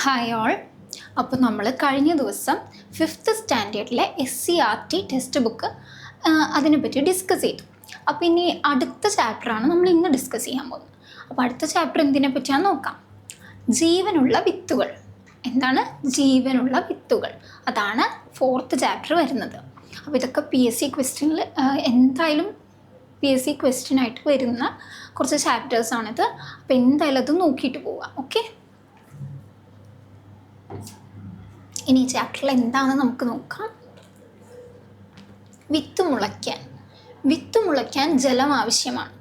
Hi all. അപ്പോൾ നമ്മൾ കഴിഞ്ഞ ദിവസം 5th സ്റ്റാൻഡേർഡിലെ SCERT ടെക്സ്റ്റ് ബുക്ക് അതിനെപ്പറ്റി ഡിസ്കസ് ചെയ്തു. അപ്പോൾ ഇനി അടുത്ത ചാപ്റ്ററാണ് നമ്മൾ ഇന്ന് ഡിസ്കസ് ചെയ്യാൻ പോകുന്നത്. അപ്പോൾ അടുത്ത ചാപ്റ്റർ എന്തിനെ പറ്റിയാണെന്ന് നോക്കാം. ജീവനുള്ള വിത്തുകൾ. എന്താണ് ജീവനുള്ള വിത്തുകൾ? അതാണ് 4th ചാപ്റ്റർ വരുന്നത്. അപ്പോൾ ഇതൊക്കെ PSC ക്വസ്റ്റ്യനിൽ എന്തായാലും PSC ക്വസ്റ്റ്യനായിട്ട് വരുന്ന കുറച്ച് ചാപ്റ്റേഴ്സാണിത്. അപ്പോൾ എന്തായാലും അത് നോക്കിയിട്ട് പോവാം. ഓക്കെ, ഇനി ഈ ചാപ്റ്ററിൽ എന്താണെന്ന് നമുക്ക് നോക്കാം. വിത്ത് മുളയ്ക്കാൻ ജലം ആവശ്യമാണ്.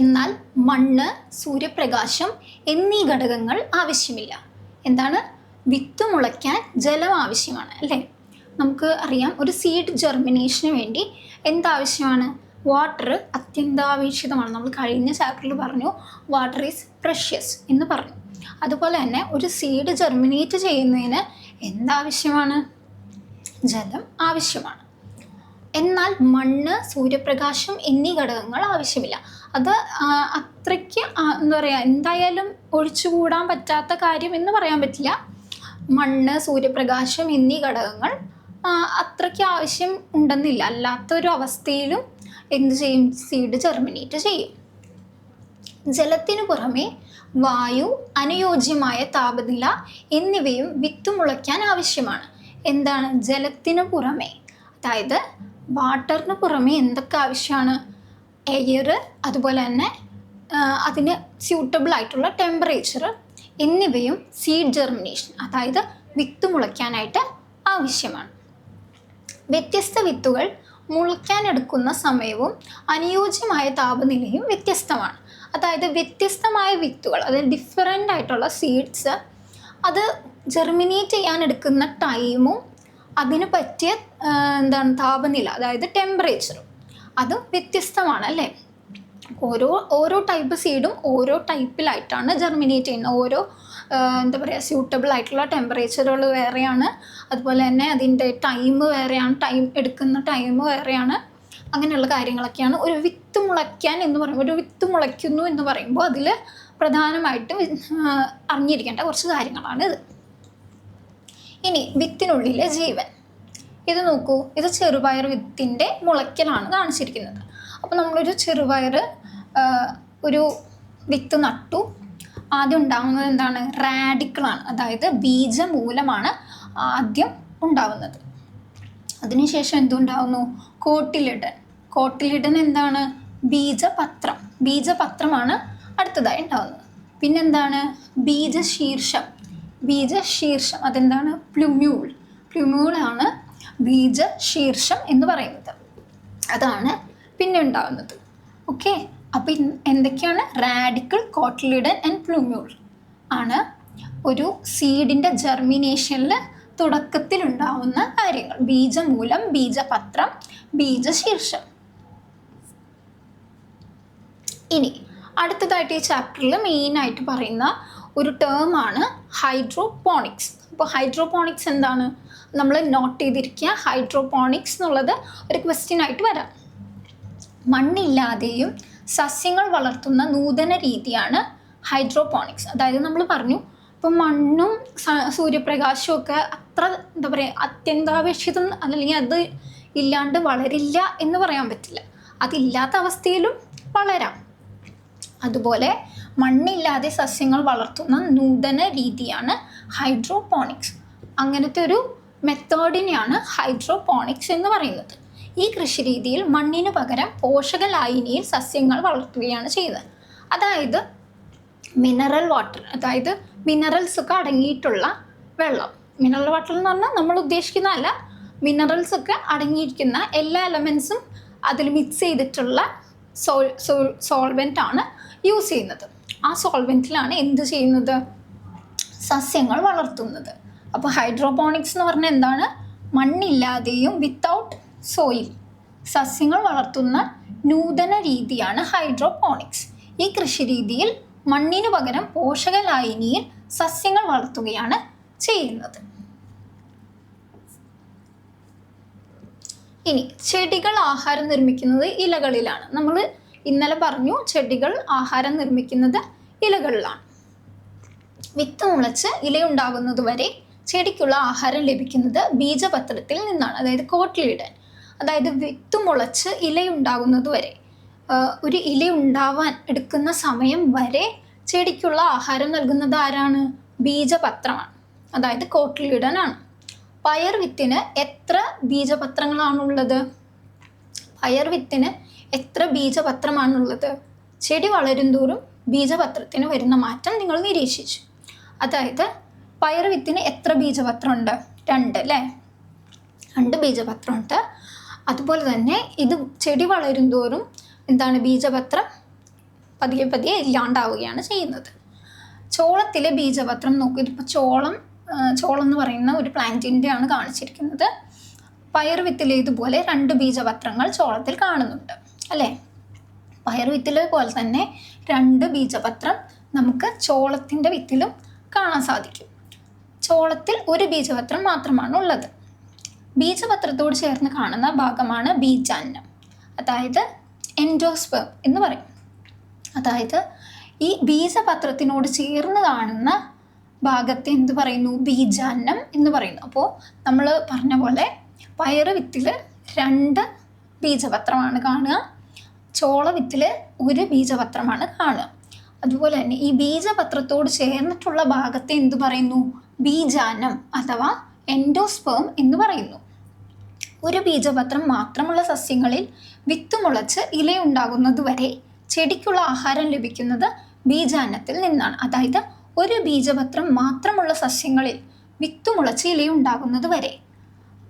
എന്നാൽ മണ്ണ്, സൂര്യപ്രകാശം എന്നീ ഘടകങ്ങൾ ആവശ്യമില്ല. എന്താണ്? വിത്ത് മുളയ്ക്കാൻ ജലം ആവശ്യമാണ് അല്ലേ? നമുക്ക് അറിയാം, ഒരു സീഡ് ജെർമിനേഷന് വേണ്ടി എന്താവശ്യമാണ്? വാട്ടർ അത്യന്താപേക്ഷിതമാണ്. നമ്മൾ കഴിഞ്ഞ ചാപ്റ്ററിൽ പറഞ്ഞു വാട്ടർ ഈസ് പ്രഷ്യസ് എന്ന് പറഞ്ഞു. അതുപോലെ തന്നെ ഒരു സീഡ് ജെർമിനേറ്റ് ചെയ്യുന്നതിന് എന്താവശ്യമാണ്? ജലം ആവശ്യമാണ്. എന്നാൽ മണ്ണ്, സൂര്യപ്രകാശം എന്നീ ഘടകങ്ങൾ ആവശ്യമില്ല. അത് അത്രയ്ക്ക് എന്താ പറയുക, എന്തായാലും ഒഴിച്ചുകൂടാൻ പറ്റാത്ത കാര്യം എന്ന് പറയാൻ പറ്റില്ല. മണ്ണ്, സൂര്യപ്രകാശം എന്നീ ഘടകങ്ങൾ അത്രയ്ക്ക് ആവശ്യം ഉണ്ടെന്നില്ല. അല്ലാത്തൊരു അവസ്ഥയിലും എന്ത് ചെയ്യും? സീഡ് ജെർമിനേറ്റ് ചെയ്യും. ജലത്തിനു പുറമെ വായു, അനുയോജ്യമായ താപനില എന്നിവയും വിത്ത് മുളയ്ക്കാൻ ആവശ്യമാണ്. എന്താണ്? ജലത്തിനു പുറമെ, അതായത് വാട്ടറിന് പുറമെ എന്തൊക്കെ ആവശ്യമാണ്? എയർ, അതുപോലെ തന്നെ അതിന് സ്യൂട്ടബിൾ ആയിട്ടുള്ള ടെമ്പറേച്ചർ എന്നിവയും സീഡ് ജെർമിനേഷൻ, അതായത് വിത്ത് മുളയ്ക്കാനായിട്ട് ആവശ്യമാണ്. വ്യത്യസ്ത വിത്തുകൾ മുളയ്ക്കാനെടുക്കുന്ന സമയവും അനുയോജ്യമായ താപനിലയും വ്യത്യസ്തമാണ്. അതായത് വ്യത്യസ്തമായ വിത്തുകൾ, അതായത് ഡിഫറെൻ്റ് ആയിട്ടുള്ള സീഡ്സ്, അത് ജെർമിനേറ്റ് ചെയ്യാൻ എടുക്കുന്ന ടൈമും അതിന് പറ്റിയ താപനില, അതായത് ടെമ്പറേച്ചറും അതും വ്യത്യസ്തമാണ് അല്ലേ? ഓരോ ടൈപ്പ് സീഡും ഓരോ ടൈപ്പിലായിട്ടാണ് ജെർമിനേറ്റ് ചെയ്യുന്നത്. ഓരോ സ്യൂട്ടബിൾ ആയിട്ടുള്ള ടെമ്പറേച്ചറുകൾ വേറെയാണ്. അതുപോലെ തന്നെ അതിൻ്റെ ടൈം വേറെയാണ്, എടുക്കുന്ന ടൈം വേറെയാണ്. അങ്ങനെയുള്ള കാര്യങ്ങളൊക്കെയാണ് ഒരു വിത്ത് മുളയ്ക്കാൻ എന്ന് പറയുമ്പോൾ. ഒരു വിത്ത് മുളയ്ക്കുന്നു എന്ന് പറയുമ്പോൾ അതിൽ പ്രധാനമായിട്ടും അറിഞ്ഞിരിക്കേണ്ട കുറച്ച് കാര്യങ്ങളാണ് ഇത്. ഇനി വിത്തിനുള്ളിലെ ജീവൻ. ഇത് നോക്കൂ, ഇത് ചെറുപയർ വിത്തിൻ്റെ മുളയ്ക്കലാണ് കാണിച്ചിരിക്കുന്നത്. അപ്പോൾ നമ്മളൊരു ചെറുപയർ ഒരു വിത്ത് നട്ടു. ആദ്യം ഉണ്ടാകുന്നത് എന്താണ്? റാഡിക്കിളാണ്, അതായത് ബീജമൂലമാണ് ആദ്യം ഉണ്ടാവുന്നത്. അതിനുശേഷം എന്തുണ്ടാവുന്നു? കോട്ടിലിഡൻ എന്താണ്? ബീജപത്രമാണ് അടുത്തതായി ഉണ്ടാവുന്നത്. പിന്നെന്താണ്? ബീജശീർഷം അതെന്താണ്? പ്ലുമ്യൂളാണ് ബീജശീർഷം എന്ന് പറയുന്നത്. അതാണ് പിന്നെ ഉണ്ടാവുന്നത്. ഓക്കെ, അപ്പോൾ എന്തൊക്കെയാണ്? റാഡിക്കിൾ, കോട്ടിലിഡൻ ആൻഡ് പ്ലുമ്യൂൾ ആണ് ഒരു സീഡിൻ്റെ ജെർമിനേഷനിൽ തുടക്കത്തിലുണ്ടാവുന്ന കാര്യങ്ങൾ. ബീജമൂലം, ബീജപത്രം, ബീജശീർഷം. ഇനി അടുത്തതായിട്ട് ഈ ചാപ്റ്ററിൽ മെയിനായിട്ട് പറയുന്ന ഒരു ടേമാണ് ഹൈഡ്രോപോണിക്സ്. അപ്പോൾ ഹൈഡ്രോപോണിക്സ് എന്താണ്? നമ്മൾ നോട്ട് ചെയ്തിരിക്കുക. ഹൈഡ്രോപോണിക്സ് എന്നുള്ളത് ഒരു ക്വസ്റ്റ്യൻ ആയിട്ട് വരാം. മണ്ണില്ലാതെയും സസ്യങ്ങൾ വളർത്തുന്ന നൂതന രീതിയാണ് ഹൈഡ്രോപോണിക്സ്. അതായത് നമ്മൾ പറഞ്ഞു, ഇപ്പം മണ്ണും സൂര്യപ്രകാശവും ഒക്കെ അത്ര അത്യന്താപേക്ഷിതം, അല്ലെങ്കിൽ അത് ഇല്ലാണ്ട് വളരില്ല എന്ന് പറയാൻ പറ്റില്ല. അതില്ലാത്ത അവസ്ഥയിലും വളരാം. അതുപോലെ മണ്ണില്ലാതെ സസ്യങ്ങൾ വളർത്തുന്ന നൂതന രീതിയാണ് ഹൈഡ്രോപോണിക്സ്. അങ്ങനത്തെ ഒരു മെത്തേഡിനെയാണ് ഹൈഡ്രോപോണിക്സ് എന്ന് പറയുന്നത്. ഈ കൃഷിരീതിയിൽ മണ്ണിന് പകരം പോഷക ലായനിയിൽ സസ്യങ്ങൾ വളർത്തുകയാണ് ചെയ്യുന്നത്. അതായത് മിനറൽ വാട്ടർ, അതായത് മിനറൽസ് ഒക്കെ അടങ്ങിയിട്ടുള്ള വെള്ളം. മിനറൽ വാട്ടർ എന്ന് പറഞ്ഞാൽ നമ്മൾ ഉദ്ദേശിക്കുന്നതല്ല, മിനറൽസ് ഒക്കെ അടങ്ങിയിരിക്കുന്ന എല്ലാ എലമെൻസും അതിൽ മിക്സ് ചെയ്തിട്ടുള്ള സോൾവെൻ്റാണ് യൂസ് ചെയ്യുന്നത്. ആ സോൾവെൻറ്റിലാണ് എന്ത് ചെയ്യുന്നത്? സസ്യങ്ങൾ വളർത്തുന്നത്. അപ്പോൾ ഹൈഡ്രോപോണിക്സ് എന്ന് പറഞ്ഞാൽ എന്താണ്? മണ്ണില്ലാതെയും വിത്തൗട്ട് സോയിൽ സസ്യങ്ങൾ വളർത്തുന്ന നൂതന രീതിയാണ് ഹൈഡ്രോപോണിക്സ്. ഈ കൃഷിരീതിയിൽ മണ്ണിനു പകരം പോഷക ലായനിയിൽ സസ്യങ്ങൾ വളർത്തുകയാണ് ചെയ്യുന്നത്. ഇനി ചെടികൾ ആഹാരം നിർമ്മിക്കുന്നത് ഇലകളിലാണ്. നമ്മൾ ഇന്നലെ പറഞ്ഞു ചെടികൾ ആഹാരം നിർമ്മിക്കുന്നത് ഇലകളിലാണ്. വിത്ത് മുളച്ച് ഇലയുണ്ടാകുന്നത് വരെ ചെടിക്കുള്ള ആഹാരം ലഭിക്കുന്നത് ബീജപത്രത്തിൽ നിന്നാണ്, അതായത് കോട്ടിലിഡൻ. അതായത് വിത്ത് മുളച്ച് ഇലയുണ്ടാകുന്നത് വരെ, ഒരു ഇല ഉണ്ടാവാൻ എടുക്കുന്ന സമയം വരെ ചെടിക്കുള്ള ആഹാരം നൽകുന്നത് ആരാണ്? ബീജപത്രമാണ്, അതായത് കോട്ടിലിഡൻ ആണ്. പയർ വിത്തിന് എത്ര ബീജപത്രങ്ങളാണുള്ളത്? പയർ വിത്തിന് എത്ര ബീജപത്രമാണുള്ളത്? ചെടി വളരും തോറും ബീജപത്രത്തിന് വരുന്ന മാറ്റം നിങ്ങൾ നിരീക്ഷിച്ചു. അതായത് പയർ വിത്തിന് എത്ര ബീജപത്രമുണ്ട്? 2 അല്ലേ? 2 ബീജപത്രമുണ്ട്. അതുപോലെ തന്നെ ഇത് ചെടി വളരും തോറും എന്താണ്? ബീജപത്രം പതിയെ പതിയെ ഇല്ലാണ്ടാവുകയാണ് ചെയ്യുന്നത്. ചോളത്തിലെ ബീജപത്രം നോക്കൂ. ഇതിപ്പോൾ ചോളം എന്ന് പറയുന്ന ഒരു പ്ലാന്റിൻ്റെ ആണ് കാണിച്ചിരിക്കുന്നത്. പയർ വിത്തിലെ ഇതുപോലെ 2 ബീജപത്രങ്ങൾ ചോളത്തിൽ കാണുന്നുണ്ട് അല്ലേ? പയർ വിത്തിലെ പോലെ തന്നെ 2 ബീജപത്രം നമുക്ക് ചോളത്തിൻ്റെ വിത്തിലും കാണാൻ സാധിക്കും. ചോളത്തിൽ 1 ബീജപത്രം മാത്രമാണ് ഉള്ളത്. ബീജപത്രത്തോട് ചേർന്ന് കാണുന്ന ഭാഗമാണ് ബീജാന്നം, അതായത് എൻഡോസ്പേം എന്ന് പറയും. അതായത് ഈ ബീജപത്രത്തിനോട് ചേർന്ന് കാണുന്ന ഭാഗത്തെ എന്ത് പറയുന്നു? ബീജാന്നം എന്ന് പറയുന്നു. അപ്പോൾ നമ്മൾ പറഞ്ഞ പോലെ പയറ് വിത്തിൽ 2 ബീജപത്രമാണ് കാണുക, ചോള വിത്തിൽ 1 ബീജപത്രമാണ് കാണുക. അതുപോലെ തന്നെ ഈ ബീജപത്രത്തോട് ചേർന്നിട്ടുള്ള ഭാഗത്തെ എന്ത് പറയുന്നു? ബീജാന്നം അഥവാ എൻഡോസ്പേം എന്ന് പറയുന്നു. 1 ബീജപത്രം മാത്രമുള്ള സസ്യങ്ങളിൽ വിത്ത് മുളച്ച് ഇലയുണ്ടാകുന്നത് വരെ ചെടിക്കുള്ള ആഹാരം ലഭിക്കുന്നത് ബീജാന്നത്തിൽ നിന്നാണ്. അതായത് 1 ബീജപത്രം മാത്രമുള്ള സസ്യങ്ങളിൽ വിത്ത് മുളച്ച് ഇലയുണ്ടാകുന്നത് വരെ,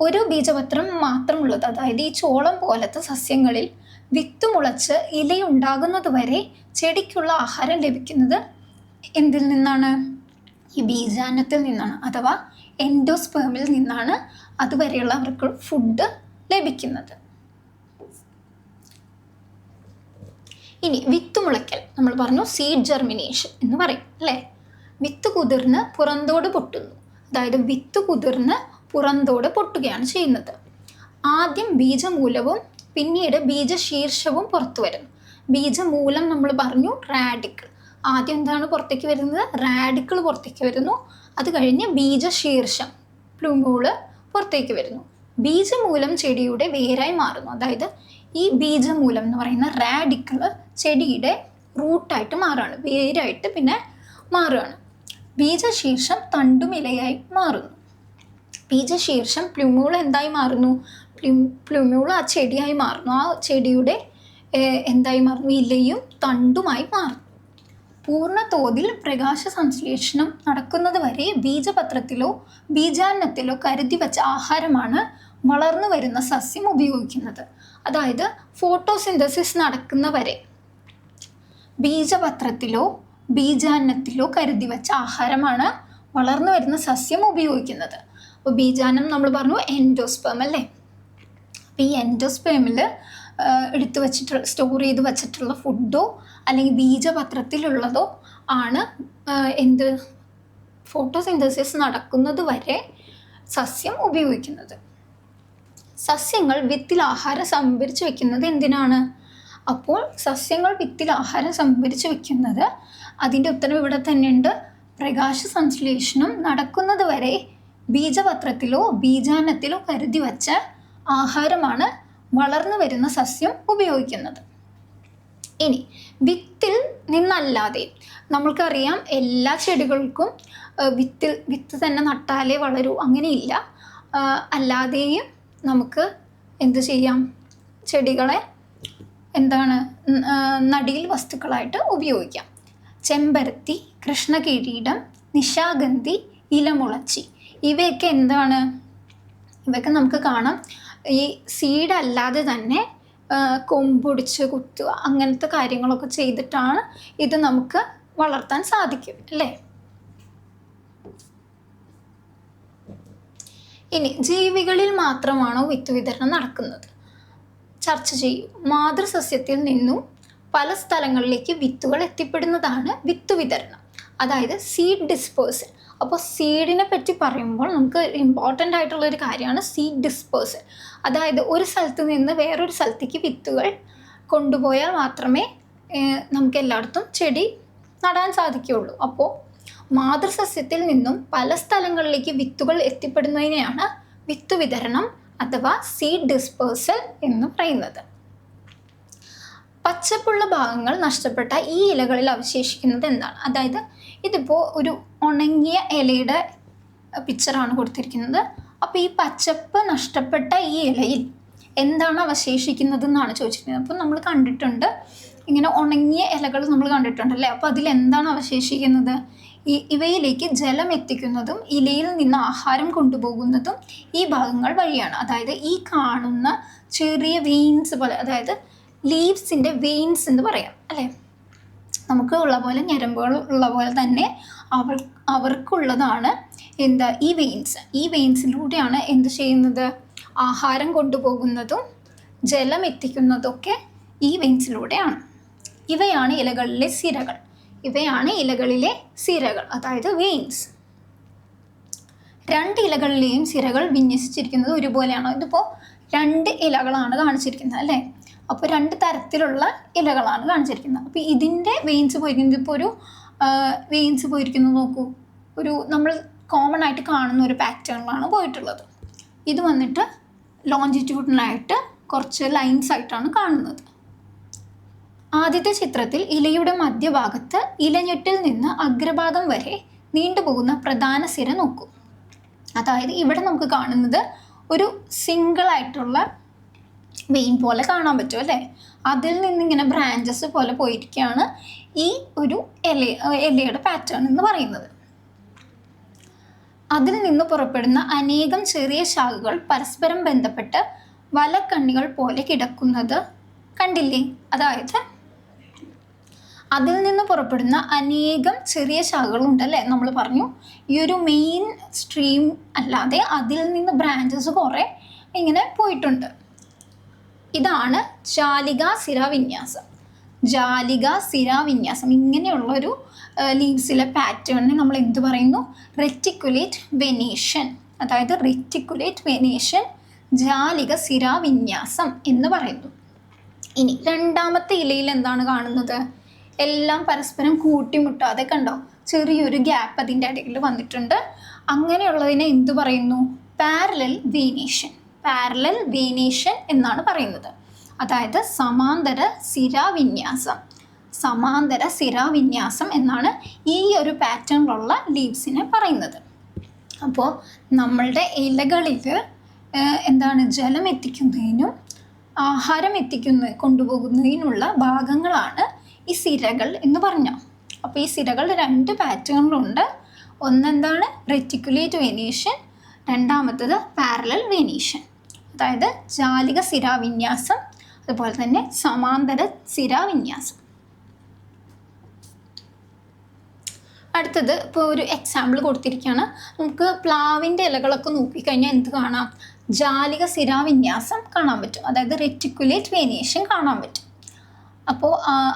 1 ബീജപത്രം മാത്രമുള്ളത്, അതായത് ഈ ചോളം പോലത്തെ സസ്യങ്ങളിൽ വിത്ത് മുളച്ച് ഇലയുണ്ടാകുന്നത് വരെ ചെടിക്കുള്ള ആഹാരം ലഭിക്കുന്നത് എന്തിൽ നിന്നാണ്? ഈ ബീജാന്നത്തിൽ നിന്നാണ്, അഥവാ എൻഡോസ്പേമിൽ നിന്നാണ് അതുവരെയുള്ള അവർക്ക് ഫുഡ് ലഭിക്കുന്നത്. ഇനി വിത്ത് മുളയ്ക്കൽ നമ്മൾ പറഞ്ഞു, സീഡ് ജെർമിനേഷൻ എന്ന് പറയും അല്ലേ? വിത്ത് കുതിർന്ന് പുറന്തോട് പൊട്ടുന്നു, അതായത് വിത്ത് കുതിർന്ന് പുറന്തോട് പൊട്ടുകയാണ് ചെയ്യുന്നത്. ആദ്യം ബീജമൂലവും പിന്നീട് ബീജശീർഷവും പുറത്തു വരുന്നു. ബീജമൂലം നമ്മൾ പറഞ്ഞു റാഡിക്കിൾ. ആദ്യം എന്താണ് പുറത്തേക്ക് വരുന്നത്? റാഡിക്കിൾ പുറത്തേക്ക് വരുന്നു. അത് കഴിഞ്ഞ് ബീജശീർഷം പ്ലൂമൂള് പുറത്തേക്ക് വരുന്നു. ബീജമൂലം ചെടിയുടെ വേരായി മാറുന്നു. അതായത് ഈ ബീജമൂലം എന്ന് പറയുന്ന റാഡിക്കിള് ചെടിയുടെ റൂട്ടായിട്ട് മാറുകയാണ്, വേരായിട്ട് പിന്നെ മാറുകയാണ്. ബീജശീർഷം തണ്ടും ഇലയായി മാറുന്നു. ബീജശീർഷം പ്ലൂമൂൾ എന്തായി മാറുന്നു? പ്ലൂമൂൾ ആ ചെടിയായി മാറുന്നു. ആ ചെടിയുടെ എന്തായി മാറുന്നു? ഇലയും തണ്ടുമായി മാറുന്നു. പൂർണ്ണ തോതിൽ പ്രകാശ സംശ്ലേഷണം നടക്കുന്നത് വരെ ബീജപത്രത്തിലോ ബീജാന്നത്തിലോ കരുതി വെച്ച ആഹാരമാണ് വളർന്നു വരുന്ന സസ്യം ഉപയോഗിക്കുന്നത്. അതായത് ഫോട്ടോസിന്തസിസ് നടക്കുന്ന വരെ ബീജപത്രത്തിലോ ബീജാന്നത്തിലോ കരുതി വെച്ച ആഹാരമാണ് വളർന്നു വരുന്ന സസ്യം ഉപയോഗിക്കുന്നത്. അപ്പോൾ ബീജാന്നം നമ്മൾ പറഞ്ഞു എൻഡോസ്പേം അല്ലേ? അപ്പോൾ ഈ എൻഡോസ്പേമിൽ എടുത്തു വച്ചിട്ടുള്ള സ്റ്റോർ ചെയ്ത് വച്ചിട്ടുള്ള ഫുഡോ അല്ലെങ്കിൽ ബീജപത്രത്തിലുള്ളതോ ആണ് എന്ത് ഫോട്ടോസിന്തസിസ് നടക്കുന്നത് വരെ സസ്യം ഉപയോഗിക്കുന്നത്. സസ്യങ്ങൾ വിത്തിൽ ആഹാരം സംഭരിച്ച് വെക്കുന്നത് എന്തിനാണ്? അപ്പോൾ സസ്യങ്ങൾ വിത്തിൽ ആഹാരം സംഭരിച്ച് വെക്കുന്നത്, അതിൻ്റെ ഉത്തരം ഇവിടെ തന്നെയുണ്ട്. പ്രകാശ സംശ്ലേഷണം നടക്കുന്നത് വരെ ബീജപത്രത്തിലോ ബീജാന്നത്തിലോ കരുതി വച്ച ആഹാരമാണ് വളർന്നു വരുന്ന സസ്യം ഉപയോഗിക്കുന്നത്. ഇനി വിത്തിൽ നിന്നല്ലാതെ നമ്മൾക്കറിയാം എല്ലാ ചെടികൾക്കും വിത്ത് തന്നെ നട്ടാലേ വളരൂ, അങ്ങനെയില്ല. അല്ലാതെയും നമുക്ക് എന്ത് ചെയ്യാം? ചെടികളെ എന്താണ് നടീൽ വസ്തുക്കളായിട്ട് ഉപയോഗിക്കാം. ചെമ്പരത്തി, കൃഷ്ണകിരീടം, നിശാഗന്ധി, ഇലമുളച്ചി, ഇവയൊക്കെ എന്താണ്? ഇവയൊക്കെ നമുക്ക് കാണാം ഈ സീഡ് അല്ലാതെ തന്നെ കൊമ്പൊടിച്ച് കുത്തുക അങ്ങനത്തെ കാര്യങ്ങളൊക്കെ ചെയ്തിട്ടാണ് ഇത് നമുക്ക് വളർത്താൻ സാധിക്കും അല്ലേ? ഇനി ജീവികളിൽ മാത്രമാണോ വിത്ത് വിതരണം നടക്കുന്നത്? ചർച്ച ചെയ്യൂ. മാതൃസസ്യത്തിൽ നിന്നും പല സ്ഥലങ്ങളിലേക്ക് വിത്തുകൾ എത്തിപ്പെടുന്നതാണ് വിത്ത് വിതരണം, അതായത് സീഡ് ഡിസ്പേഴ്സൽ. അപ്പോൾ സീഡിനെ പറ്റി പറയുമ്പോൾ നമുക്ക് ഇമ്പോർട്ടൻ്റ് ആയിട്ടുള്ളൊരു കാര്യമാണ് സീഡ് ഡിസ്പേഴ്സൽ. അതായത് ഒരു സ്ഥലത്ത് നിന്ന് വേറൊരു സ്ഥലത്തേക്ക് വിത്തുകൾ കൊണ്ടുപോയാൽ മാത്രമേ നമുക്ക് എല്ലായിടത്തും ചെടി നടാൻ സാധിക്കുകയുള്ളൂ. അപ്പോൾ മാതൃസസ്യത്തിൽ നിന്നും പല സ്ഥലങ്ങളിലേക്ക് വിത്തുകൾ എത്തിപ്പെടുന്നതിനെയാണ് വിത്ത് വിതരണം അഥവാ സീഡ് ഡിസ്പേഴ്സൽ എന്ന് പറയുന്നത്. പച്ചപ്പുള്ള ഭാഗങ്ങൾ നഷ്ടപ്പെട്ട ഈ ഇലകളിൽ അവശേഷിക്കുന്നത് എന്താണ്? അതായത് ഇതിപ്പോൾ ഒരു ഉണങ്ങിയ ഇലയുടെ പിക്ചറാണ് കൊടുത്തിരിക്കുന്നത്. അപ്പോൾ ഈ പച്ചപ്പ് നഷ്ടപ്പെട്ട ഈ ഇലയിൽ എന്താണ് അവശേഷിക്കുന്നത് എന്നാണ് ചോദിച്ചിരിക്കുന്നത്. അപ്പോൾ നമ്മൾ കണ്ടിട്ടുണ്ട് ഇങ്ങനെ ഉണങ്ങിയ ഇലകൾ നമ്മൾ കണ്ടിട്ടുണ്ടല്ലേ. അപ്പോൾ അതിലെന്താണ് അവശേഷിക്കുന്നത്? ഇവയിലേക്ക് ജലം എത്തിക്കുന്നതും ഇലയിൽ നിന്ന് ആഹാരം കൊണ്ടുപോകുന്നതും ഈ ഭാഗങ്ങൾ വഴിയാണ്. അതായത് ഈ കാണുന്ന ചെറിയ വെയിൻസ് പോലെ, അതായത് ലീവ്സിൻ്റെ വെയിൻസ് എന്ന് പറയാം അല്ലേ. നമുക്ക് ഉള്ള പോലെ ഞരമ്പുകൾ ഉള്ള പോലെ തന്നെ അവർക്കുള്ളതാണ് എന്താ ഈ വെയിൻസ്. ഈ വെയിൻസിലൂടെയാണ് എന്ത് ചെയ്യുന്നത്? ആഹാരം കൊണ്ടുപോകുന്നതും ജലം എത്തിക്കുന്നതൊക്കെ ഈ വെയിൻസിലൂടെയാണ്. ഇവയാണ് ഇലകളിലെ സിരകൾ. അതായത് വെയിൻസ്. രണ്ട് ഇലകളിലെയും സിരകൾ വിന്യസിച്ചിരിക്കുന്നത് ഒരുപോലെയാണോ? ഇതിപ്പോൾ 2 ഇലകളാണ് കാണിച്ചിരിക്കുന്നത് അല്ലേ. അപ്പോൾ 2 തരത്തിലുള്ള ഇലകളാണ് കാണിച്ചിരിക്കുന്നത്. അപ്പോൾ ഇതിൻ്റെ വെയിൻസ് പോയിരിക്കുന്നത് ഇപ്പോൾ ഒരു വെയിൻസ് പോയിരിക്കുന്നത് നോക്കൂ, ഒരു നമ്മൾ കോമൺ ആയിട്ട് കാണുന്ന ഒരു പാറ്റേണിലാണ് പോയിട്ടുള്ളത്. ഇത് വന്നിട്ട് ലോഞ്ചിറ്റ്യൂഡിനായിട്ട് കുറച്ച് ലൈൻസ് ആയിട്ടാണ് കാണുന്നത്. ആദ്യത്തെ ചിത്രത്തിൽ ഇലയുടെ മധ്യഭാഗത്ത് ഇലഞ്ഞെട്ടിൽ നിന്ന് അഗ്രഭാഗം വരെ നീണ്ടുപോകുന്ന പ്രധാന സിര നോക്കൂ. അതായത് ഇവിടെ നമുക്ക് കാണുന്നത് ഒരു സിംഗിളായിട്ടുള്ള വെയിൻ പോലെ കാണാൻ പറ്റും അല്ലേ. അതിൽ നിന്നിങ്ങനെ ബ്രാഞ്ചസ് പോലെ പോയിരിക്കുകയാണ് ഈ ഒരു ഇലയുടെ പാറ്റേൺ എന്ന് പറയുന്നത്. അതിൽ നിന്ന് പുറപ്പെടുന്ന അനേകം ചെറിയ ശാഖകൾ പരസ്പരം ബന്ധപ്പെട്ട് വലക്കണ്ണികൾ പോലെ കിടക്കുന്നത് കണ്ടില്ലേ. അതായത് അതിൽ നിന്ന് പുറപ്പെടുന്ന അനേകം ചെറിയ ശാഖകളുണ്ടല്ലേ. നമ്മൾ പറഞ്ഞു ഈ ഒരു മെയിൻ സ്ട്രീം അല്ലാതെ അതിൽ നിന്ന് ബ്രാഞ്ചസ് കുറേ ഇങ്ങനെ പോയിട്ടുണ്ട്. ഇതാണ് ജാലിക സിരാവിന്യാസം. ഇങ്ങനെയുള്ളൊരു ലീവ്സിലെ പാറ്റേണിനെ നമ്മൾ എന്ത് പറയുന്നു? Reticulate venation. അതായത് റെറ്റിക്കുലേറ്റ് വെനേഷൻ ജാലിക സിരാവിന്യാസം എന്ന് പറയുന്നു. ഇനി രണ്ടാമത്തെ ഇലയിൽ എന്താണ് കാണുന്നത്? എല്ലാം പരസ്പരം കൂട്ടിമുട്ടാതെ കണ്ടോ, ചെറിയൊരു ഗ്യാപ്പ് അതിൻ്റെ ഇടയിൽ വന്നിട്ടുണ്ട്. അങ്ങനെയുള്ളതിനെ എന്ത് പറയുന്നു? പാരലൽ വേനേഷൻ എന്നാണ് പറയുന്നത്. അതായത് സമാന്തര സിരാവിന്യാസം എന്നാണ് ഈ ഒരു പാറ്റേണിലുള്ള ലീവ്സിനെ പറയുന്നത്. അപ്പോൾ നമ്മളുടെ ഇലകളിൽ എന്താണ് ജലം എത്തിക്കുന്നതിനും ആഹാരം കൊണ്ടുപോകുന്നതിനുള്ള ഭാഗങ്ങളാണ് ഈ സിരകൾ എന്ന് പറഞ്ഞാൽ. അപ്പോൾ ഈ സിരകൾ 2 പാറ്റേണിലുണ്ട്. ഒന്നെന്താണ്? റെറ്റിക്കുലേറ്റ് വെനേഷൻ, രണ്ടാമത്തത് പാരലൽ വെനേഷൻ. അതായത് ജാലിക സിരാവിന്യാസം, അതുപോലെ തന്നെ സമാന്തര സിരാവിന്യാസം. അടുത്തത് ഇപ്പോൾ ഒരു എക്സാമ്പിൾ കൊടുത്തിരിക്കുകയാണ്. നമുക്ക് പ്ലാവിൻ്റെ ഇലകളൊക്കെ നോക്കിക്കഴിഞ്ഞാൽ എന്ത് കാണാം? ജാലിക സിരാവിന്യാസം കാണാൻ പറ്റും. അതായത് റെറ്റിക്കുലേറ്റ് വേരിയേഷൻ കാണാൻ പറ്റും. അപ്പോൾ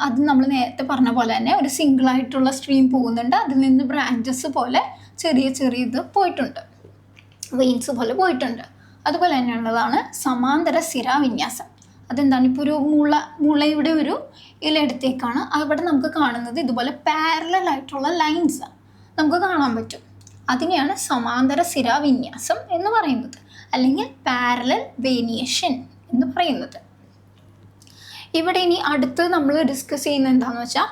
അത് നമ്മൾ നേരത്തെ പറഞ്ഞ പോലെ തന്നെ ഒരു സിംഗിളായിട്ടുള്ള സ്ട്രീം പോകുന്നുണ്ട്. അതിൽ നിന്ന് ബ്രാഞ്ചസ് പോലെ ചെറിയ ഇത് പോയിട്ടുണ്ട്, വെയിൻസ് പോലെ പോയിട്ടുണ്ട്. അതുപോലെ തന്നെയുള്ളതാണ് സമാന്തര സിരാവിന്യാസം. അതെന്താണ്? ഇപ്പോൾ ഒരു മുളയുടെ ഒരു ഇല എടുത്തേക്കാണ്, അവിടെ നമുക്ക് കാണുന്നത് ഇതുപോലെ പാരലലായിട്ടുള്ള ലൈൻസ് നമുക്ക് കാണാൻ പറ്റും. അതിനെയാണ് സമാന്തര സിരാവിന്യാസം എന്ന് പറയുന്നത്, അല്ലെങ്കിൽ പാരലൽ വേരിയേഷൻ എന്ന് പറയുന്നത്. ഇവിടെ ഇനി അടുത്ത് നമ്മൾ ഡിസ്കസ് ചെയ്യുന്നത് എന്താണെന്ന് വെച്ചാൽ,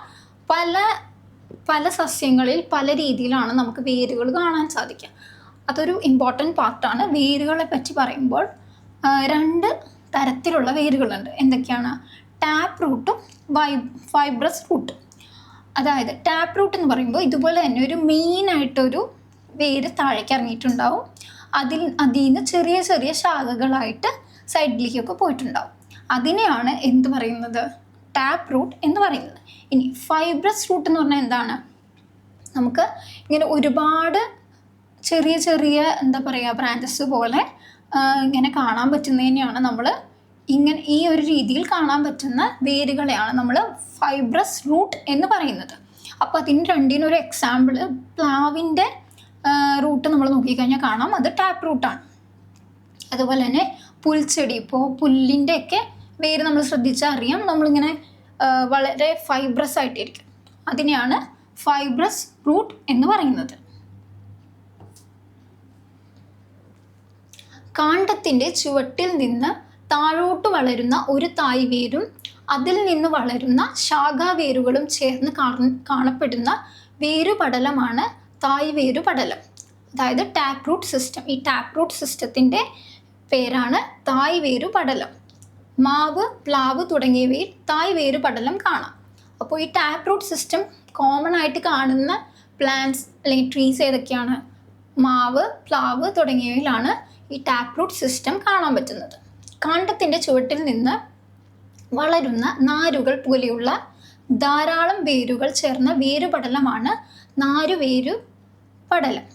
പല സസ്യങ്ങളിൽ പല രീതിയിലാണ് നമുക്ക് വേരുകൾ കാണാൻ സാധിക്കുക. അതൊരു ഇമ്പോർട്ടൻറ്റ് പാർട്ടാണ്. വേരുകളെ പറ്റി പറയുമ്പോൾ 2 തരത്തിലുള്ള വേരുകളുണ്ട്. എന്തൊക്കെയാണ്? ടാപ്പ് റൂട്ടും ഫൈബ്രസ് റൂട്ടും. അതായത് ടാപ്പ് റൂട്ട് എന്ന് പറയുമ്പോൾ ഇതുപോലെ തന്നെ ഒരു മെയിനായിട്ടൊരു വേര് താഴേക്ക് ഇറങ്ങിയിട്ടുണ്ടാവും. അതിൽ നിന്ന് ചെറിയ ശാഖകളായിട്ട് സൈഡിലേക്കൊക്കെ പോയിട്ടുണ്ടാവും. അതിനെയാണ് എന്ത് പറയുന്നത്? ടാപ്പ് റൂട്ട് എന്ന് പറയുന്നത്. ഇനി ഫൈബ്രസ് റൂട്ട് എന്ന് പറഞ്ഞാൽ എന്താണ്? നമുക്ക് ഇങ്ങനെ ഒരുപാട് ചെറിയ എന്താ പറയുക ബ്രാഞ്ചസ് പോലെ ഇങ്ങനെ കാണാൻ പറ്റുന്നതിനെയാണ് നമ്മൾ ഇങ്ങനെ ഈ ഒരു രീതിയിൽ കാണാൻ പറ്റുന്ന വേരുകളെയാണ് നമ്മൾ ഫൈബ്രസ് റൂട്ട് എന്ന് പറയുന്നത്. അപ്പോൾ അതിന് രണ്ടിനും ഒരു എക്സാമ്പിൾ പ്ലാവിൻ്റെ റൂട്ട് നമ്മൾ നോക്കിക്കഴിഞ്ഞാൽ കാണാം, അത് ടാപ്പ് റൂട്ടാണ്. അതുപോലെ തന്നെ പുൽച്ചെടി, ഇപ്പോൾ പുല്ലിൻ്റെയൊക്കെ വേര് നമ്മൾ ശ്രദ്ധിച്ചാൽ അറിയാം, നമ്മളിങ്ങനെ വളരെ ഫൈബ്രസ് ആയിട്ടിരിക്കും. അതിനെയാണ് ഫൈബ്രസ് റൂട്ട് എന്ന് പറയുന്നത്. കാണ്ഡത്തിൻ്റെ ചുവട്ടിൽ നിന്ന് താഴോട്ട് വളരുന്ന ഒരു തായ്വേരും അതിൽ നിന്ന് വളരുന്ന ശാഖാവേരുകളും ചേർന്ന് കാണപ്പെടുന്ന വേരുപടലമാണ് തായ്വേരുപടലം, അതായത് ടാപ്പ് റൂട്ട് സിസ്റ്റം. ഈ ടാപ്പ് റൂട്ട് സിസ്റ്റത്തിൻ്റെ പേരാണ് തായ്വേരുപടലം. മാവ്, പ്ലാവ് തുടങ്ങിയവയിൽ തായ്വേരുപടലം കാണാം. അപ്പോൾ ഈ ടാപ്പ് റൂട്ട് സിസ്റ്റം കോമൺ ആയിട്ട് കാണുന്ന പ്ലാന്റ്സ് അല്ലെങ്കിൽ ട്രീസ് ഏതൊക്കെയാണ്? മാവ്, പ്ലാവ് തുടങ്ങിയവയിലാണ് ഈ ടാപ്പ് റൂട്ട് സിസ്റ്റം കാണാൻ പറ്റുന്നത്. കാണ്ഡത്തിൻ്റെ ചുവട്ടിൽ നിന്ന് വളരുന്ന നാരുകൾ പോലെയുള്ള ധാരാളം വേരുകൾ ചേർന്ന വേരുപടലമാണ് നാരുവേരുപടലം.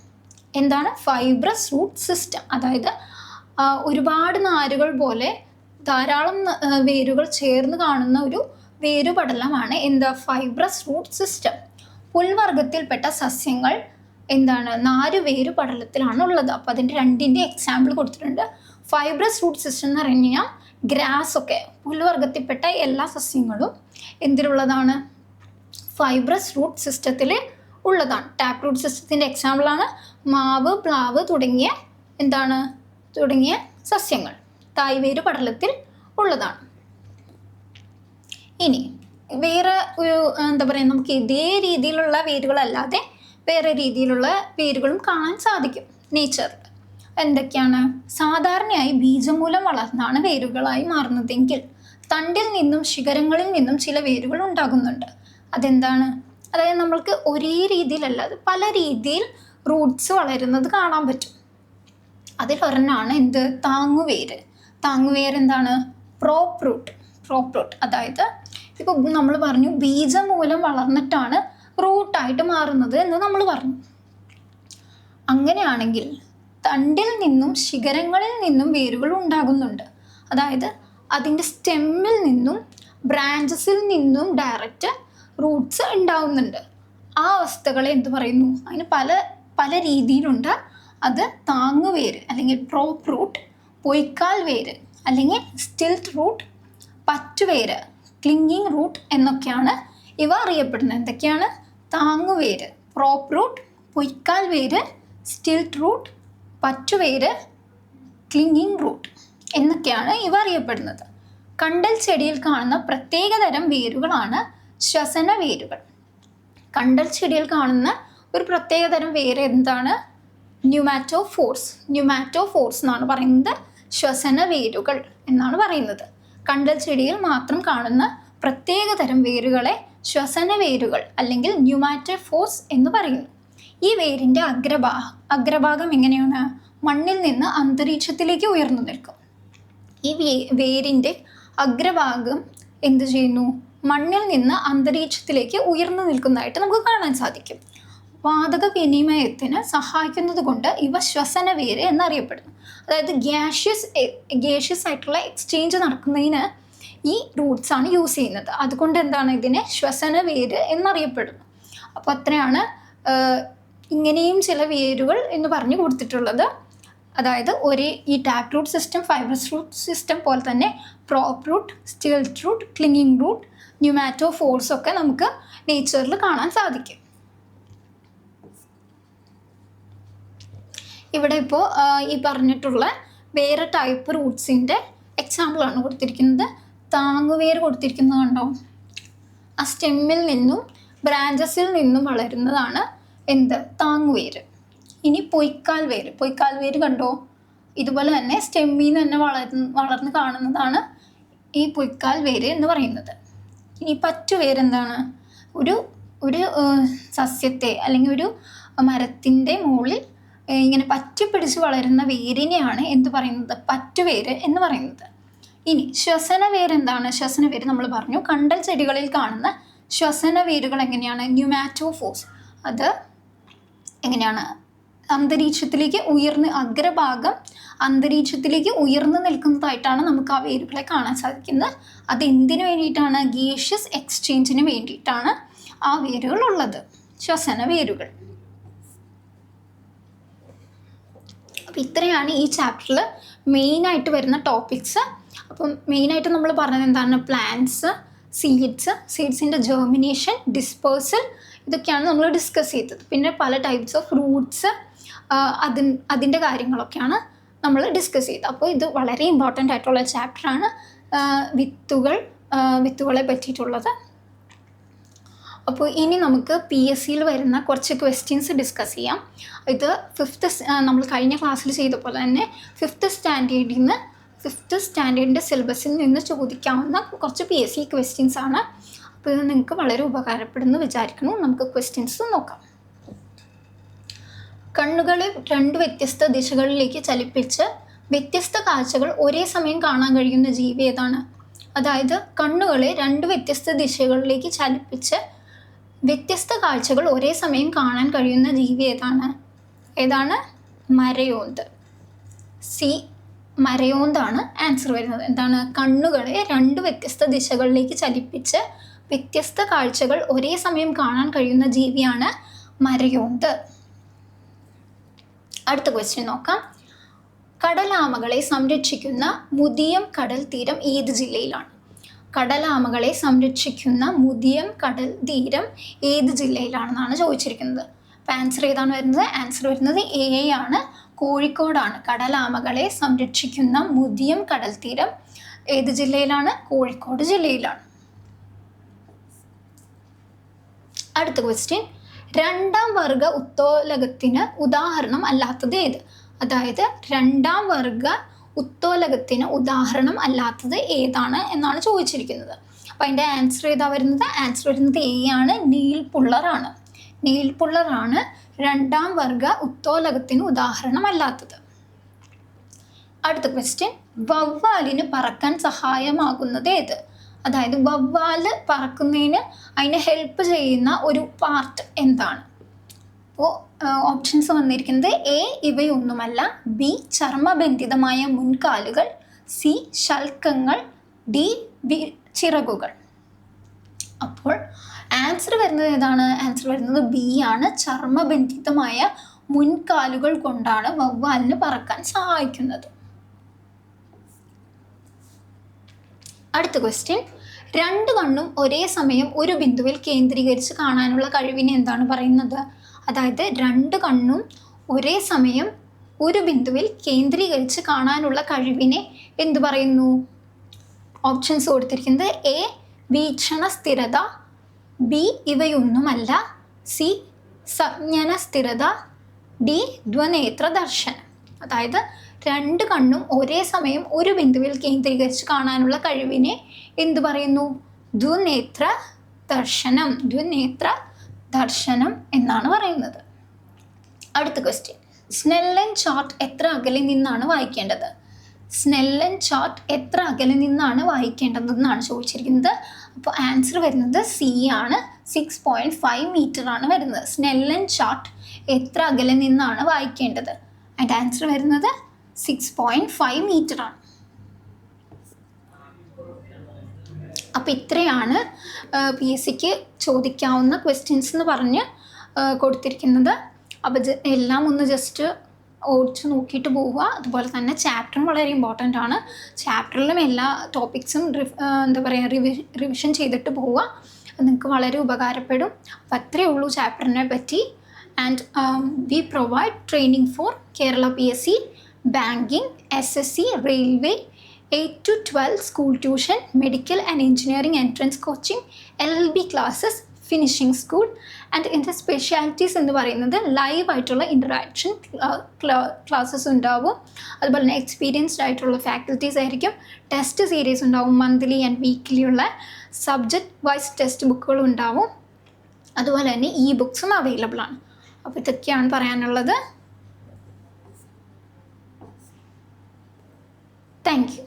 എന്താണ്? Fibrous root system. അതായത് ഒരുപാട് നാരുകൾ പോലെ ധാരാളം വേരുകൾ ചേർന്ന് കാണുന്ന ഒരു വേരുപടലമാണ് എന്താ? Fibrous root system. പുൽവർഗത്തിൽപ്പെട്ട സസ്യങ്ങൾ എന്താണ്? നാരുവേരുപടലത്തിലാണ് ഉള്ളത്. അപ്പോൾ അതിൻ്റെ രണ്ടിൻ്റെ എക്സാമ്പിൾ കൊടുത്തിട്ടുണ്ട്. ഫൈബ്രസ് റൂട്ട് സിസ്റ്റം എന്ന് പറഞ്ഞു കഴിഞ്ഞാൽ ഗ്രാസ് ഒക്കെ, പുൽവർഗത്തിൽപ്പെട്ട എല്ലാ സസ്യങ്ങളും എന്തിലുള്ളതാണ്? ഫൈബ്രസ് റൂട്ട് സിസ്റ്റത്തിൽ ഉള്ളതാണ്. ടാപ്പ് റൂട്ട് സിസ്റ്റത്തിൻ്റെ എക്സാമ്പിളാണ് മാവ്, പ്ലാവ് തുടങ്ങിയ സസ്യങ്ങൾ തായ്വേരു പടലത്തിൽ ഉള്ളതാണ്. ഇനി വേറെ ഒരു നമുക്ക് ഇതേ രീതിയിലുള്ള വേരുകളല്ലാതെ വേറെ രീതിയിലുള്ള വേരുകളും കാണാൻ സാധിക്കും നേച്ചറിൽ. എന്തൊക്കെയാണ്? സാധാരണയായി ബീജമൂലം വളർന്നാണ് വേരുകളായി മാറുന്നതെങ്കിൽ തണ്ടിൽ നിന്നും ശിഖരങ്ങളിൽ നിന്നും ചില വേരുകൾ ഉണ്ടാകുന്നുണ്ട്. അതെന്താണ്? അതായത് നമ്മൾക്ക് ഒരേ രീതിയിലല്ല, അത് പല രീതിയിൽ റൂട്ട്സ് വളരുന്നത് കാണാൻ പറ്റും. അതിലൊരെണ്ണമാണ് എന്ത്? താങ്ങുവേര്. താങ്ങുവേര് എന്താണ്? Prop root. അതായത് ഇപ്പോൾ നമ്മൾ പറഞ്ഞു ബീജം മൂലം വളർന്നിട്ടാണ് റൂട്ടായിട്ട് മാറുന്നത് എന്ന് നമ്മൾ പറഞ്ഞു. അങ്ങനെയാണെങ്കിൽ തണ്ടിൽ നിന്നും ശിഖരങ്ങളിൽ നിന്നും വേരുകൾ ഉണ്ടാകുന്നുണ്ട്. അതായത് അതിൻ്റെ സ്റ്റെമ്മിൽ നിന്നും ബ്രാഞ്ചസിൽ നിന്നും ഡയറക്റ്റ് റൂട്ട്സ് ഉണ്ടാവുന്നുണ്ട്. ആ അവസ്ഥകളെ എന്ത് പറയുന്നു? അതിന് പല രീതിയിലുണ്ട്. അത് താങ്ങുവേര് അല്ലെങ്കിൽ പ്രോപ്പ് റൂട്ട്, പൊയ്ക്കാൽ വേര് അല്ലെങ്കിൽ സ്റ്റിൽറ്റ് റൂട്ട്, പറ്റുവേര്, ക്ലിങ്ങിങ് റൂട്ട് എന്നൊക്കെയാണ് ഇവ അറിയപ്പെടുന്നത്. എന്തൊക്കെയാണ്? താങ്ങുവേര്, പ്രോപ്പ് റൂട്ട്, പൊയ്ക്കാൽ വേര്, സ്റ്റിൽറ്റ് റൂട്ട്, പറ്റുവേര്, ക്ലിങ്ങിങ് റൂട്ട് എന്നൊക്കെയാണ് ഇവ അറിയപ്പെടുന്നത്. കണ്ടൽ ചെടിയിൽ കാണുന്ന പ്രത്യേകതരം വേരുകളാണ് ശ്വസന വേരുകൾ. കണ്ടൽ ചെടിയിൽ കാണുന്ന ഒരു പ്രത്യേകതരം വേര് എന്താണ്? ന്യൂമാറ്റോഫോർസ് എന്നാണ് പറയുന്നത്. ശ്വസന വേരുകൾ എന്നാണ് പറയുന്നത്. കണ്ടൽ ചെടിയിൽ മാത്രം കാണുന്ന പ്രത്യേകതരം വേരുകളെ ശ്വസന വേരുകൾ അല്ലെങ്കിൽ ന്യൂമാറ്റോഫോർസ് എന്ന് പറയുന്നു. ഈ വേരിൻ്റെ അഗ്രഭാഗം എങ്ങനെയാണ്? മണ്ണിൽ നിന്ന് അന്തരീക്ഷത്തിലേക്ക് ഉയർന്നു നിൽക്കും. ഈ വേരിൻ്റെ അഗ്രഭാഗം എന്ത് ചെയ്യുന്നു? മണ്ണിൽ നിന്ന് അന്തരീക്ഷത്തിലേക്ക് ഉയർന്നു നിൽക്കുന്നതായിട്ട് നമുക്ക് കാണാൻ സാധിക്കും. വാതക വിനിമയത്തിന് സഹായിക്കുന്നത് കൊണ്ട് ഇവ ശ്വസന വേര് എന്നറിയപ്പെടുന്നു. അതായത് ഗ്യാഷ്യസ് ആയിട്ടുള്ള എക്സ്ചേഞ്ച് നടക്കുന്നതിന് ഈ റൂട്ട്സ് ആണ് യൂസ് ചെയ്യുന്നത്. അതുകൊണ്ട് എന്താണ്? ഇതിനെ ശ്വസന വേര് എന്നറിയപ്പെടുന്നു. അപ്പോൾ അത്രയാണ് ഇങ്ങനെയും ചില വേരുകൾ എന്ന് പറഞ്ഞു കൊടുത്തിട്ടുള്ളത്. അതായത് ഈ tap root system, fibrous root system പോലെ തന്നെ prop root, stilt root, clinging root, pneumatophores ഒക്കെ നമുക്ക് നേച്ചറിൽ കാണാൻ സാധിക്കും. ഇവിടെ ഇപ്പോൾ ഈ പറഞ്ഞിട്ടുള്ള വേറെ ടൈപ്പ് റൂട്ട്സിൻ്റെ എക്സാമ്പിളാണ് കൊടുത്തിരിക്കുന്നത്. താങ്ങുവേര് കൊടുത്തിരിക്കുന്നത് കണ്ടോ? ആ സ്റ്റെമ്മിൽ നിന്നും ബ്രാഞ്ചസിൽ നിന്നും വളരുന്നതാണ് എന്ത്? താങ്ങുവേര്. ഇനി പൊയ്ക്കാൽ വേര് കണ്ടോ? ഇതുപോലെ തന്നെ സ്റ്റെമ്മിൽ നിന്ന് തന്നെ വളർന്ന് കാണുന്നതാണ് ഈ പൊയ്ക്കാൽ വേര് എന്ന് പറയുന്നത്. ഇനി പറ്റുവേര് എന്താണ്? ഒരു സസ്യത്തെ അല്ലെങ്കിൽ ഒരു മരത്തിൻ്റെ മുകളിൽ ഇങ്ങനെ പറ്റിപ്പിടിച്ച് വളരുന്ന വേരിനെയാണ് എന്ത് പറയുന്നത്? പറ്റുവേര് എന്ന് പറയുന്നത്. ഇനി ശ്വസന വേര് എന്താണ്? ശ്വസന വേര് നമ്മൾ പറഞ്ഞു കണ്ടൽ ചെടികളിൽ കാണുന്ന ശ്വസന വേരുകൾ എങ്ങനെയാണ്? ന്യൂമാറ്റോഫോർസ്. അത് എങ്ങനെയാണ്? അന്തരീക്ഷത്തിലേക്ക് അഗ്രഭാഗം അന്തരീക്ഷത്തിലേക്ക് ഉയർന്നു നിൽക്കുന്നതായിട്ടാണ് നമുക്ക് ആ വേരുകളെ കാണാൻ സാധിക്കുന്നത്. അത് എന്തിനു വേണ്ടിയിട്ടാണ്? ഗ്യാഷ്യസ് എക്സ്ചേഞ്ചിന് വേണ്ടിയിട്ടാണ് ആ വേരുകൾ ഉള്ളത്, ശ്വസന വേരുകൾ. അപ്പോൾ ഇത്രയാണ് ഈ ചാപ്റ്ററിൽ മെയിനായിട്ട് വരുന്ന ടോപ്പിക്സ്. അപ്പം മെയിനായിട്ട് നമ്മൾ പറഞ്ഞത് എന്താണ്? പ്ലാന്റ്സ്, സീഡ്സിൻ്റെ ജെർമിനേഷൻ, ഡിസ്പേഴ്സൽ, ഇതൊക്കെയാണ് നമ്മൾ ഡിസ്കസ് ചെയ്തത്. പിന്നെ പല ടൈപ്സ് ഓഫ് ഫ്രൂട്ട്സ് അതിൻ്റെ കാര്യങ്ങളൊക്കെയാണ് നമ്മൾ ഡിസ്കസ് ചെയ്തത്. അപ്പോൾ ഇത് വളരെ ഇമ്പോർട്ടൻ്റ് ആയിട്ടുള്ള ചാപ്റ്ററാണ് വിത്തുകളെ പറ്റിയിട്ടുള്ളത്. അപ്പോൾ ഇനി നമുക്ക് PSCയിൽ വരുന്ന കുറച്ച് ക്വസ്റ്റ്യൻസ് ഡിസ്കസ് ചെയ്യാം. ഇത് നമ്മൾ കഴിഞ്ഞ ക്ലാസ്സിൽ ചെയ്ത പോലെ തന്നെ ഫിഫ്ത്ത് സ്റ്റാൻഡേർഡിൻ്റെ സിലബസിൽ നിന്ന് ചോദിക്കാവുന്ന കുറച്ച് PSC ക്വസ്റ്റ്യൻസ് ആണ്. അപ്പോൾ ഇത് നിങ്ങൾക്ക് വളരെ ഉപകാരപ്പെടുമെന്ന് വിചാരിക്കുന്നു. നമുക്ക് ക്വസ്റ്റ്യൻസ് നോക്കാം. കണ്ണുകളെ 2 വ്യത്യസ്ത ദിശകളിലേക്ക് ചലിപ്പിച്ച് വ്യത്യസ്ത കാഴ്ചകൾ ഒരേ സമയം കാണാൻ കഴിയുന്ന ജീവി ഏതാണ്? അതായത് കണ്ണുകളെ 2 വ്യത്യസ്ത ദിശകളിലേക്ക് ചലിപ്പിച്ച് വ്യത്യസ്ത കാഴ്ചകൾ ഒരേ സമയം കാണാൻ കഴിയുന്ന ജീവി ഏതാണ്? മരയോന്ത്. മരയോന്താണ് ആൻസർ വരുന്നത്. എന്താണ്? കണ്ണുകളെ 2 വ്യത്യസ്ത ദിശകളിലേക്ക് ചലിപ്പിച്ച് വ്യത്യസ്ത കാഴ്ചകൾ ഒരേ സമയം കാണാൻ കഴിയുന്ന ജീവിയാണ് മരയോന്ത്. അടുത്ത ക്വസ്റ്റ്യൻ നോക്കാം. കടലാമകളെ സംരക്ഷിക്കുന്ന മുതിയം കടൽ തീരം ഏത് ജില്ലയിലാണ്? കടലാമകളെ സംരക്ഷിക്കുന്ന മുതിയം കടൽ തീരം ഏത് ജില്ലയിലാണെന്നാണ് ചോദിച്ചിരിക്കുന്നത്. അപ്പോൾ ആൻസർ ഏതാണ് വരുന്നത്? ആൻസർ വരുന്നത് A ആണ്, കോഴിക്കോടാണ്. കടലാമകളെ സംരക്ഷിക്കുന്ന മുതിയം കടൽ തീരം ഏത് ജില്ലയിലാണ്? കോഴിക്കോട് ജില്ലയിലാണ്. അടുത്ത ക്വസ്റ്റ്യൻ. 2ാം വർഗ ഉത്തോലകത്തിന് ഉദാഹരണം അല്ലാത്തത് ഏത്? അതായത് 2ാം വർഗ ഉത്തോലകത്തിന് ഉദാഹരണം അല്ലാത്തത് ഏതാണ് എന്നാണ് ചോദിച്ചിരിക്കുന്നത്. അപ്പോൾ അതിൻ്റെ ആൻസർ ഏതാ വരുന്നത്? ആൻസർ വരുന്നത് A ആണ്, നീൽപ്പുള്ളറാണ്. നീൽപ്പുള്ളറാണ് 2ാം വർഗ ഉത്തോലകത്തിന് ഉദാഹരണം അല്ലാത്തത്. അടുത്ത ക്വസ്റ്റ്യൻ. വവ്വാലിന് പറക്കാൻ സഹായമാകുന്നത് ഏത്? അതായത് വവ്വാല് പറക്കുന്നതിന് അതിനെ ഹെൽപ്പ് ചെയ്യുന്ന ഒരു പാർട്ട് എന്താണ്? അപ്പോൾ ഓപ്ഷൻസ് വന്നിരിക്കുന്നത് A ഇവയൊന്നുമല്ല, B ചർമ്മബന്ധിതമായ മുൻകാലുകൾ, C ശൽക്കങ്ങൾ, D ചിറകുകൾ. അപ്പോൾ ആൻസർ വരുന്നത് ഏതാണ്? ആൻസർ വരുന്നത് B ആണ്, ചർമ്മബന്ധിതമായ മുൻകാലുകൾ കൊണ്ടാണ് വവ്വാലിന് പറക്കാൻ സഹായിക്കുന്നത്. അടുത്ത ക്വസ്റ്റ്യൻ. 2 കണ്ണും ഒരേ സമയം ഒരു ബിന്ദുവിൽ കേന്ദ്രീകരിച്ച് കാണാനുള്ള കഴിവിനെ എന്താണ് പറയുന്നത്? അതായത് 2 കണ്ണും ഒരേ സമയം ഒരു ബിന്ദുവിൽ കേന്ദ്രീകരിച്ച് കാണാനുള്ള കഴിവിനെ എന്ത് പറയുന്നു? ഓപ്ഷൻസ് കൊടുത്തിരിക്കുന്നത് A വീക്ഷണ സ്ഥിരത, B ഇവയൊന്നുമല്ല, C സംജ്ഞന സ്ഥിരത, D ദ്വനേത്ര ദർശനം. അതായത് 2 കണ്ണും ഒരേ സമയം ഒരു ബിന്ദുവിൽ കേന്ദ്രീകരിച്ച് കാണാനുള്ള കഴിവിനെ എന്ത് പറയുന്നു? ദ്വിനേത്ര ദർശനം എന്നാണ് പറയുന്നത്. അടുത്ത ക്വസ്റ്റ്യൻ. സ്നെല്ലൻ ചാർട്ട് എത്ര അകലെ നിന്നാണ് വായിക്കേണ്ടത്? സ്നെല്ലൻ ചാർട്ട് എത്ര അകലെ നിന്നാണ് വായിക്കേണ്ടതെന്നാണ് ചോദിച്ചിരിക്കുന്നത്. അപ്പോൾ ആൻസർ വരുന്നത് C ആണ്, 6.5 മീറ്റർ ആണ് വരുന്നത്. സ്നെല്ലൻ ചാർട്ട് എത്ര അകലെ നിന്നാണ് വായിക്കേണ്ടത്? അതിൻ്റെ ആൻസർ വരുന്നത് 6.5 മീറ്റർ ആണ്. അപ്പോൾ ഇത്രയാണ് PSCക്ക് ചോദിക്കാവുന്ന ക്വസ്റ്റ്യൻസ് എന്ന് പറഞ്ഞ് കൊടുത്തിരിക്കുന്നത്. അപ്പോൾ എല്ലാം ഒന്ന് ജസ്റ്റ് ഓടിച്ച് നോക്കിയിട്ട് പോവുക. അതുപോലെ തന്നെ ചാപ്റ്ററും വളരെ ഇമ്പോർട്ടൻ്റ് ആണ്. ചാപ്റ്ററിലും എല്ലാ ടോപ്പിക്സും റിവിഷൻ ചെയ്തിട്ട് പോവുക. അത് നിങ്ങൾക്ക് വളരെ ഉപകാരപ്പെടും. അപ്പോൾ അത്രയേ ഉള്ളൂ ചാപ്റ്ററിനെ പറ്റി. And we provide training for Kerala PSC, banking, SSC, railway, 8 to 12 school tuition, medical and engineering entrance coaching, LLB classes, finishing school. And ഇതിൻ്റെ സ്പെഷ്യാലിറ്റീസ് എന്ന് പറയുന്നത് ലൈവായിട്ടുള്ള ഇൻറ്ററാക്ഷൻ ക്ലാസ്സസ് ഉണ്ടാവും. അതുപോലെ തന്നെ എക്സ്പീരിയൻസ്ഡ് ആയിട്ടുള്ള ഫാക്കൽറ്റീസ് ആയിരിക്കും. ടെസ്റ്റ് സീരീസ് ഉണ്ടാവും, മന്ത്ലി ആൻഡ് വീക്ക്ലി ഉള്ള സബ്ജക്റ്റ് വൈസ് ടെക്സ്റ്റ് ബുക്കുകളും ഉണ്ടാവും. അതുപോലെ തന്നെ ബുക്സും അവൈലബിൾ ആണ്. അപ്പോൾ ഇതൊക്കെയാണ് പറയാനുള്ളത്. Thank you.